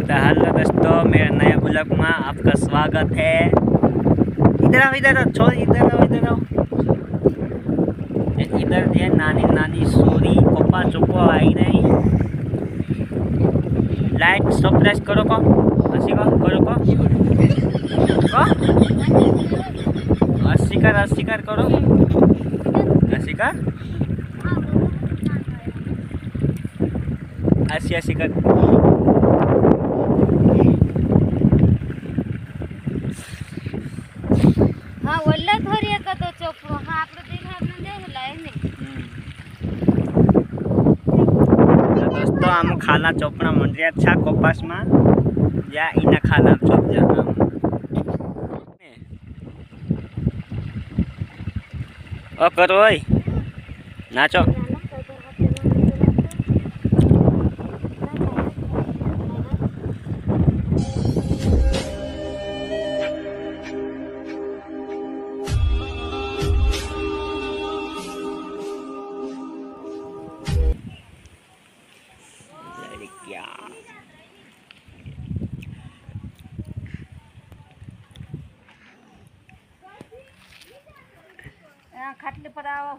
तो हेलो दोस्तों, मेरे नए ब्लॉग में आपका स्वागत है। इधर आओ छोड़, इधर आओ। इधर जो नानी नानी सोरी पप्पा चुप्पो आई नहीं। लाइक सब्सक्राइब करो को अस्सी को करो को अस्सी कर करो अस्सी कर। हाँ वल्ला थोड़ी का तो चोपड़ो हाँ आपने देखा आपने देख लाए नहीं। तो दोस्तों हम खाना चोपड़ा मंडरी अच्छा कपास में या इना खाना चोप जा ओ करो ओए नाचो। खाटली पर आओ।